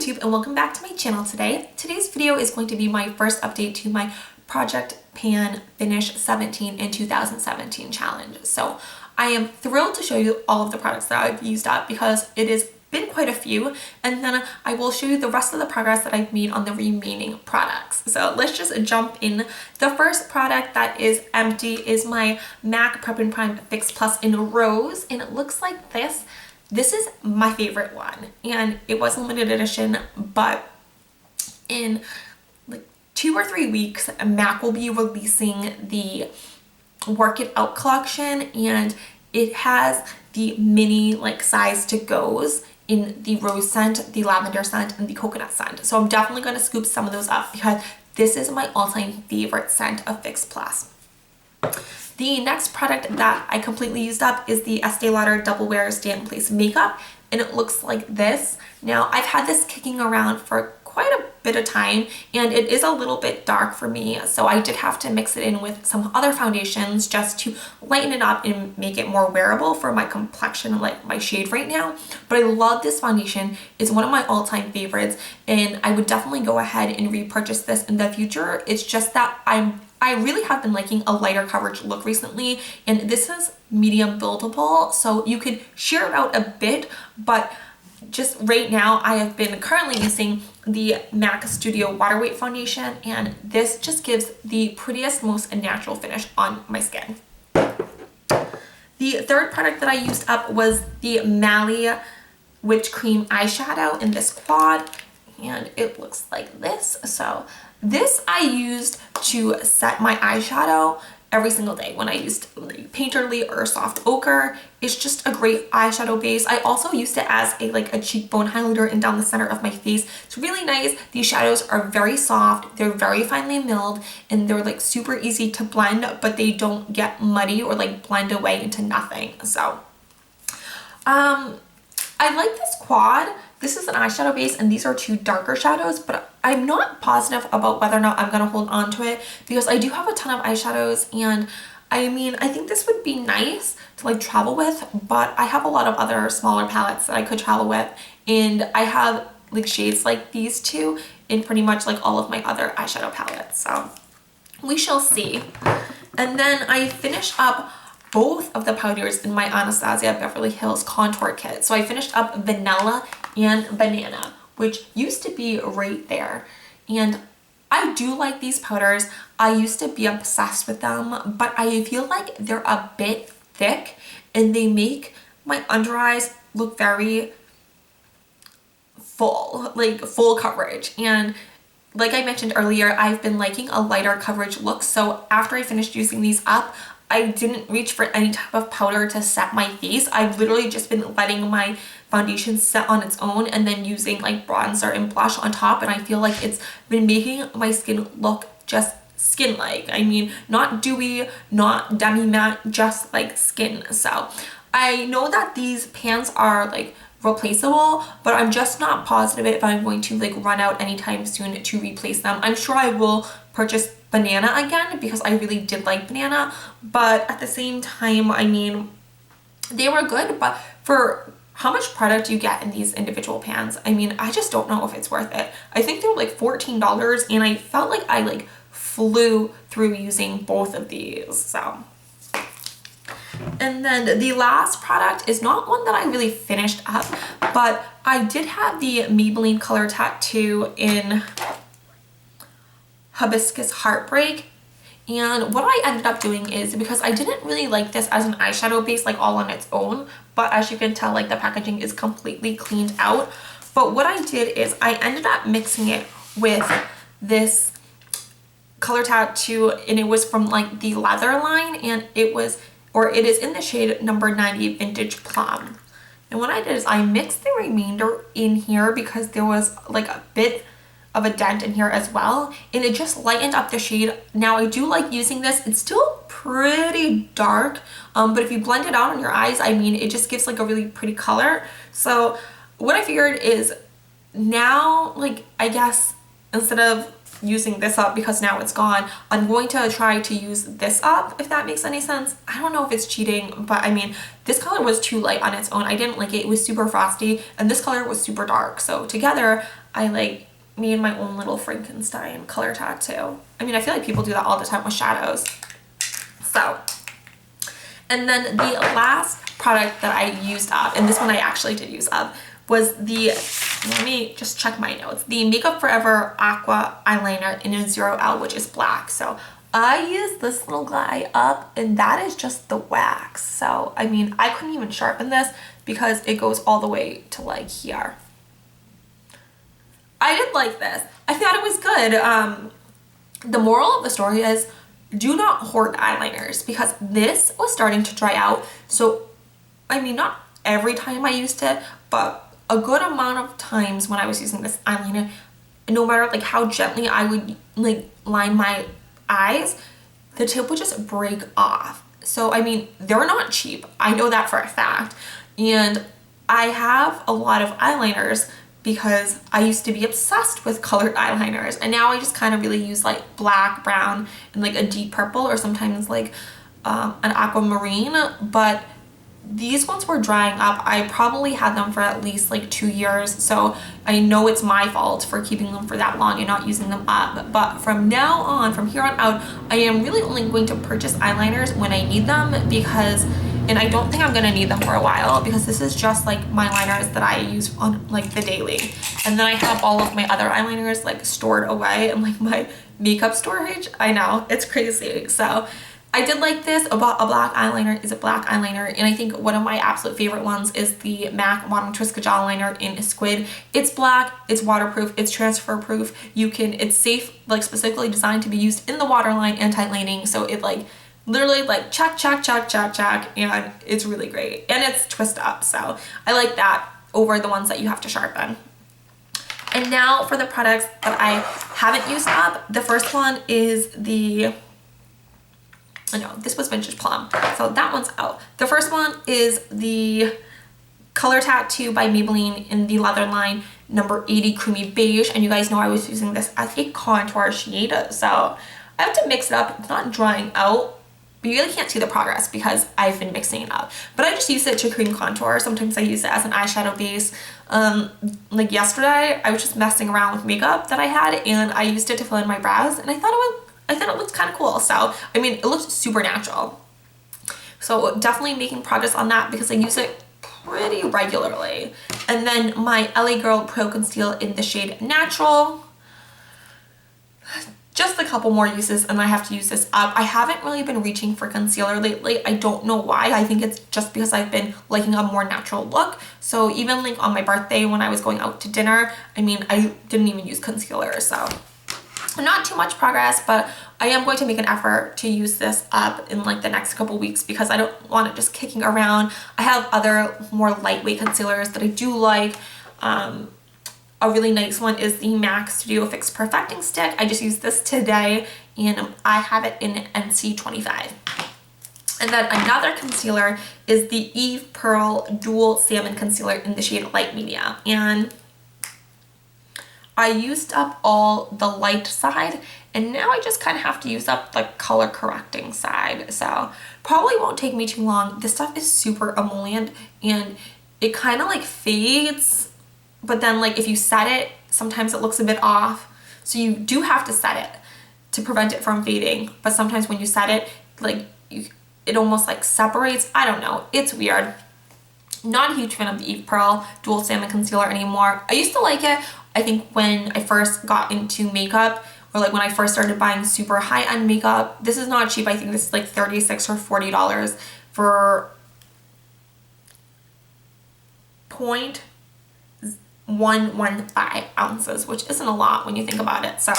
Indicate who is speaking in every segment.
Speaker 1: YouTube and welcome back to my channel today. Today's video is going to be my first update to my Project Pan Finish 17 in 2017 challenge. So I am thrilled to show you all of the products that I've used up because it has been quite a few, and then I will show you the rest of the progress that I've made on the remaining products. So let's just jump in. The first product that is empty is my MAC Prep and Prime Fix Plus in Rose, and it looks like this. This is my favorite one, and it was a limited edition, but in like 2 or 3 weeks, MAC will be releasing the Work It Out collection, and it has the mini like size to goes in the rose scent, the lavender scent, and the coconut scent. So I'm definitely going to scoop some of those up because this is my all-time favorite scent of Fix Plus. The next product that I completely used up is the Estee Lauder Double Wear Stay in Place makeup, and it looks like this. Now, I've had this kicking around for quite a bit of time, and it is a little bit dark for me, so I did have to mix it in with some other foundations just to lighten it up and make it more wearable for my complexion, like my shade right now. But I love this foundation. It's one of my all-time favorites, and I would definitely go ahead and repurchase this in the future. It's just that I really have been liking a lighter coverage look recently, and this is medium buildable, so you could sheer it out a bit, but just right now I have been currently using the MAC Studio Water Weight Foundation, and this just gives the prettiest, most natural finish on my skin. The third product that I used up was the Mally Whipped Cream eyeshadow in this quad, and it looks like this. So this I used to set my eyeshadow every single day when I used Painterly or Soft Ochre. It's just a great eyeshadow base. I also used it as a cheekbone highlighter and down the center of my face. It's really nice. These shadows are very soft, they're very finely milled, and they're like super easy to blend, but they don't get muddy or like blend away into nothing. So I like this quad. This is an eyeshadow base, and these are 2 darker shadows, but I'm not positive about whether or not I'm going to hold on to it because I do have a ton of eyeshadows, and I mean, I think this would be nice to like travel with, but I have a lot of other smaller palettes that I could travel with, and I have like shades like these 2 in pretty much like all of my other eyeshadow palettes, so we shall see. And then I finish up both of the powders in my Anastasia Beverly Hills contour kit. So I finished up Vanilla and Banana, which used to be right there. And I do like these powders. I used to be obsessed with them, but I feel like they're a bit thick and they make my under eyes look very full, like full coverage. And like I mentioned earlier, I've been liking a lighter coverage look. So after I finished using these up, I didn't reach for any type of powder to set my face. I've literally just been letting my foundation set on its own and then using like bronzer and blush on top, and I feel like it's been making my skin look just skin-like. I mean, not dewy, not demi-matte, just like skin. So I know that these pans are like replaceable, but I'm just not positive if I'm going to like run out anytime soon to replace them. I'm sure I will purchase Banana again because I really did like Banana, but at the same time, I mean, they were good, but for how much product you get in these individual pans, I mean, I just don't know if it's worth it. I think they were like $14, and I felt like I like flew through using both of these. So, and then the last product is not one that I really finished up, but I did have the Maybelline Color Tattoo in Hibiscus Heartbreak, and what I ended up doing is, because I didn't really like this as an eyeshadow base like all on its own, but as you can tell, like the packaging is completely cleaned out, but what I did is I ended up mixing it with this Color Tattoo, and it was from like the Leather line, and it is in the shade number 90 Vintage Plum. And what I did is I mixed the remainder in here because there was like a bit of a dent in here as well, and it just lightened up the shade. Now I do like using this. It's still pretty dark, but if you blend it out on your eyes, I mean, it just gives like a really pretty color. So what I figured is now, like, I guess instead of using this up because now it's gone. I'm going to try to use this up, if that makes any sense. I don't know if it's cheating, but I mean, this color was too light on its own. I didn't like it. It was super frosty, and this color was super dark. So together, I like made my own little Frankenstein color tattoo. I mean, I feel like people do that all the time with shadows. So, and then the last product that I used up, and this one I actually did use up, was the, let me just check my notes, the Makeup Forever Aqua Eyeliner in a 0L, which is black. So I used this little guy up, and that is just the wax. So, I mean, I couldn't even sharpen this because it goes all the way to like here. I did like this. I thought it was good. The moral of the story is do not hoard eyeliners because this was starting to dry out. So, I mean, not every time I used it, but a good amount of times when I was using this eyeliner, no matter like how gently I would like line my eyes, the tip would just break off. So, I mean, they're not cheap. I know that for a fact. And I have a lot of eyeliners because I used to be obsessed with colored eyeliners, and now I just kind of really use like black, brown, and like a deep purple, or sometimes like an aquamarine. But these ones were drying up. I probably had them for at least like 2 years, so I know it's my fault for keeping them for that long and not using them up. But from now on, from here on out, I am really only going to purchase eyeliners when I need them, because, and I don't think I'm gonna need them for a while, because this is just like my liners that I use on like the daily. And then I have all of my other eyeliners like stored away in like my makeup storage. I know, it's crazy. So I did like this. A black eyeliner is a black eyeliner, and I think one of my absolute favorite ones is the MAC Modern Twisted Jawliner in Squid. It's black, it's waterproof, it's transfer proof. It's safe, like specifically designed to be used in the waterline and tight laning. So it like literally like check, and it's really great. And it's twist up, so I like that over the ones that you have to sharpen. And now for the products that I haven't used up. The first one is the, no, this was Vintage Plum, so that one's out. The first one is the Color Tattoo by Maybelline in the leather line number 80 Creamy Beige, and you guys know I was using this as a contour shade, so I have to mix it up. It's not drying out, but you really can't see the progress because I've been mixing it up. But I just use it to cream contour. Sometimes I use it as an eyeshadow base. Like yesterday, I was just messing around with makeup that I had, and I used it to fill in my brows, and I thought it looked kind of cool. So, I mean, it looks super natural. So definitely making progress on that because I use it pretty regularly. And then my LA Girl Pro Conceal in the shade Natural. Just a couple more uses and I have to use this up. I haven't really been reaching for concealer lately. I don't know why. I think it's just because I've been liking a more natural look. So even like on my birthday when I was going out to dinner, I mean, I didn't even use concealer. So not too much progress, but I am going to make an effort to use this up in like the next couple weeks because I don't want it just kicking around. I have other more lightweight concealers that I do like. A really nice one is the MAC Studio Fix Perfecting Stick. I just used this today and I have it in NC25. And then another concealer is the Eve Pearl Dual Salmon Concealer in the shade Light Media. And I used up all the light side and now I just kind of have to use up the color correcting side. So probably won't take me too long. This stuff is super emollient and it kind of like fades, but then like if you set it, sometimes it looks a bit off. So you do have to set it to prevent it from fading. But sometimes when you set it, like it almost like separates. I don't know. It's weird. Not a huge fan of the Eve Pearl Dual Salmon Concealer anymore. I used to like it. I think when I first got into makeup, or like when I first started buying super high-end makeup. This is not cheap. I think this is like $36 or $40 for 0.115 ounces, which isn't a lot when you think about it. So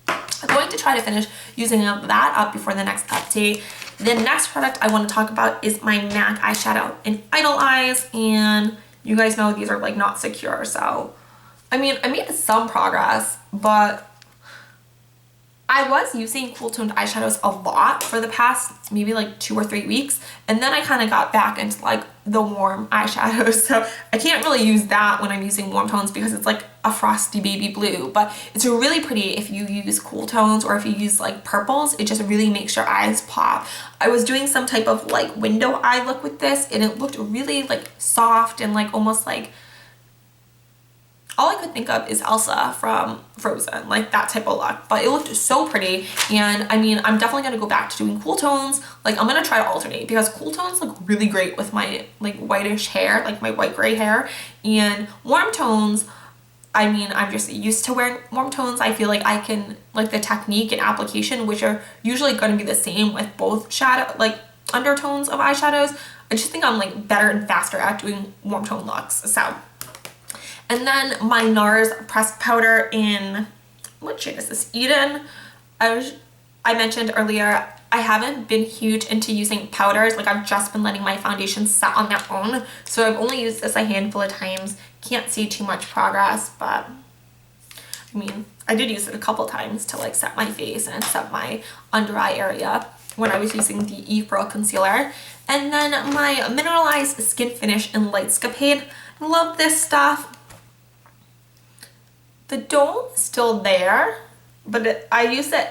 Speaker 1: I'm going to try to finish using that up before the next update. The next product I want to talk about is my MAC eyeshadow in Idle Eyes, and you guys know these are like not secure. So I mean, I made some progress, but I was using cool toned eyeshadows a lot for the past maybe like 2 or 3 weeks, and then I kind of got back into like the warm eyeshadows. So I can't really use that when I'm using warm tones because it's like a frosty baby blue, but it's really pretty if you use cool tones or if you use like purples. It just really makes your eyes pop. I was doing some type of like window eye look with this, and it looked really like soft and like almost like, all I could think of is Elsa from Frozen, like that type of look, but it looked so pretty. And I mean, I'm definitely gonna go back to doing cool tones. Like I'm gonna try to alternate because cool tones look really great with my like whitish hair, like my white gray hair, and warm tones, I mean, I'm just used to wearing warm tones. I feel like I can, like the technique and application, which are usually gonna be the same with both shadow, like undertones of eyeshadows. I just think I'm like better and faster at doing warm tone looks, so. And then my Nars pressed powder in, what shade is this? Eden. I mentioned earlier, I haven't been huge into using powders. Like I've just been letting my foundations set on their own. So I've only used this a handful of times. Can't see too much progress, but I mean, I did use it a couple times to like set my face and set my under eye area when I was using the Eve Pearl concealer. And then my mineralized skin finish in Lightscapade. I love this stuff. The dome is still there, but I use it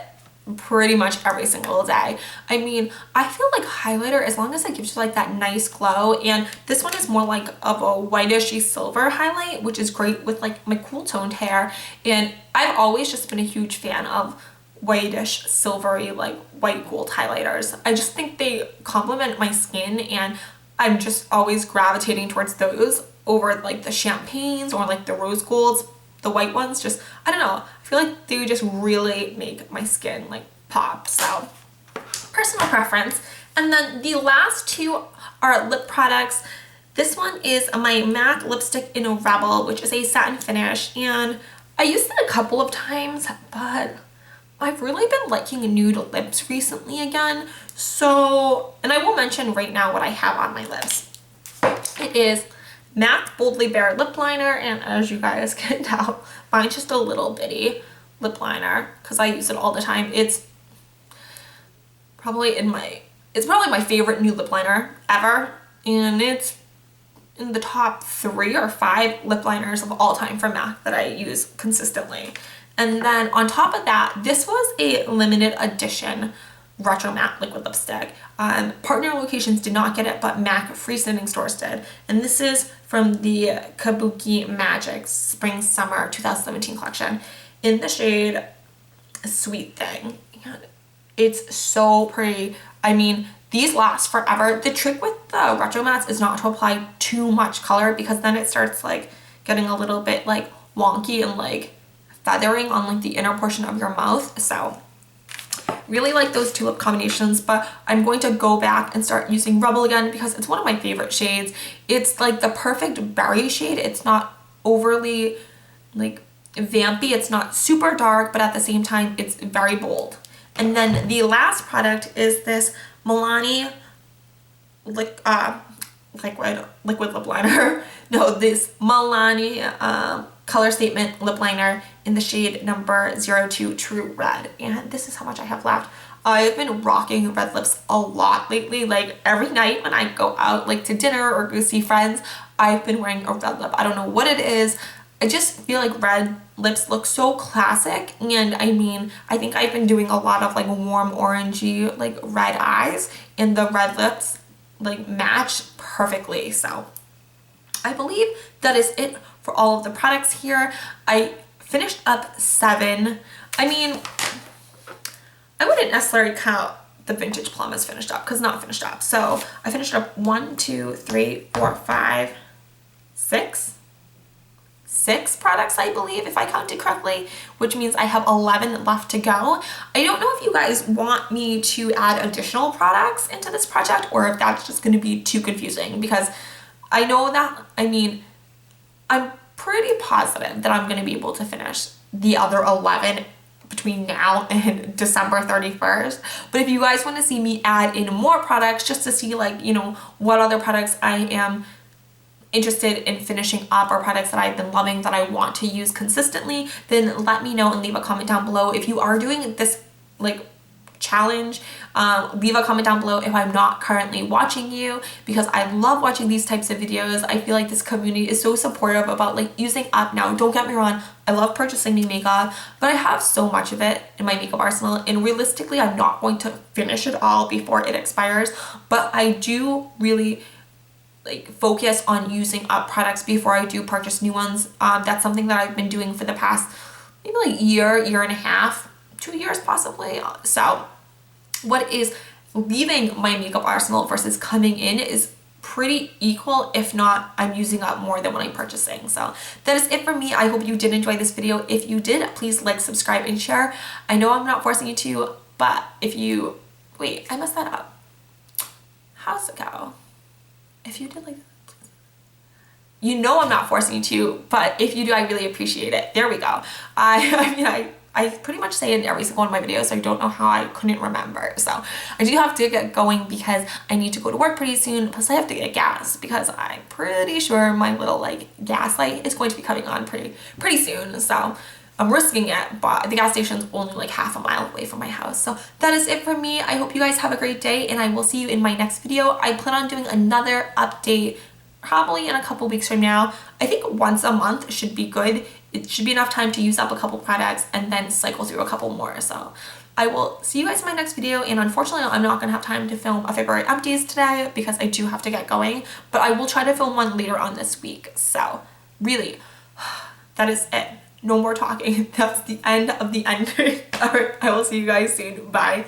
Speaker 1: pretty much every single day. I mean, I feel like highlighter, as long as it gives you like that nice glow, and this one is more like of a whitish silver highlight, which is great with like my cool toned hair. And I've always just been a huge fan of whitish silvery like white gold highlighters. I just think they complement my skin, and I'm just always gravitating towards those over like the champagnes or like the rose golds. The white ones, just, I don't know, I feel like they just really make my skin like pop. So personal preference. And then the last two are lip products. This one is my MAC lipstick in Rebel, which is a satin finish, and I used it a couple of times, but I've really been liking nude lips recently again. So, and I will mention right now what I have on my lips. It is MAC Boldly Bare lip liner, and as you guys can tell, mine's just a little bitty lip liner because I use it all the time. It's probably my favorite nude lip liner ever, and it's in the top 3 or 5 lip liners of all time from MAC that I use consistently. And then on top of that, this was a limited edition retro matte liquid lipstick. Partner locations did not get it, but MAC freestanding stores did. And this is from the Kabuki Magic Spring Summer 2017 collection in the shade Sweet Thing. And it's so pretty. I mean, these last forever. The trick with the retro mattes is not to apply too much color because then it starts like getting a little bit like wonky and like feathering on like the inner portion of your mouth. So really like those two lip combinations, but I'm going to go back and start using Rebel again because it's one of my favorite shades. It's like the perfect berry shade. It's not overly like vampy. It's not super dark, but at the same time, it's very bold. And then the last product is this Milani liquid lip liner. No, this Milani Color Statement lip liner in the shade number 02 True Red. And this is how much I have left. I've been rocking red lips a lot lately. Like every night when I go out like to dinner or go see friends, I've been wearing a red lip. I don't know what it is. I just feel like red lips look so classic. And I mean, I think I've been doing a lot of like warm orangey like red eyes, and the red lips like match perfectly. So I believe that is it for all of the products here. I finished up 7. I mean, I wouldn't necessarily count the Vintage Plum as finished up because not finished up. So I finished up 1, 2, 3, 4, 5, 6 products, I believe, if I counted correctly, which means I have 11 left to go. I don't know if you guys want me to add additional products into this project or if that's just going to be too confusing, because I know that, I mean, I'm pretty positive that I'm going to be able to finish the other 11 between now and December 31st. But if you guys want to see me add in more products just to see like, you know, what other products I am interested in finishing up or products that I've been loving that I want to use consistently, then let me know and leave a comment down below. If you are doing this like challenge. Leave a comment down below if I'm not currently watching you, because I love watching these types of videos. I feel like this community is so supportive about like using up. Now, don't get me wrong, I love purchasing new makeup, but I have so much of it in my makeup arsenal, and realistically I'm not going to finish it all before it expires, but I do really like focus on using up products before I do purchase new ones. That's something that I've been doing for the past maybe like year and a half, 2 years possibly. So what is leaving my makeup arsenal versus coming in is pretty equal, if not I'm using up more than what I'm purchasing. So that is it for me. I hope you did enjoy this video. If you did, please like, subscribe, and share. I know I'm not forcing you to, but if you, wait, I messed that up. How's it go? If you did like, you know I'm not forcing you to, but if you do, I really appreciate it. There we go. I mean, I pretty much say it in every single one of my videos, so I don't know how I couldn't remember. So I do have to get going because I need to go to work pretty soon. Plus I have to get gas because I'm pretty sure my little like gas light is going to be coming on pretty soon. So I'm risking it, but the gas station's only like half a mile away from my house. So that is it for me. I hope you guys have a great day, and I will see you in my next video. I plan on doing another update probably in a couple weeks from now. I think once a month should be good. It should be enough time to use up a couple products and then cycle through a couple more. So I will see you guys in my next video, and unfortunately I'm not going to have time to film a February empties today because I do have to get going, but I will try to film one later on this week. So really, that is it. No more talking. That's the end of the end. All right, I will see you guys soon. Bye.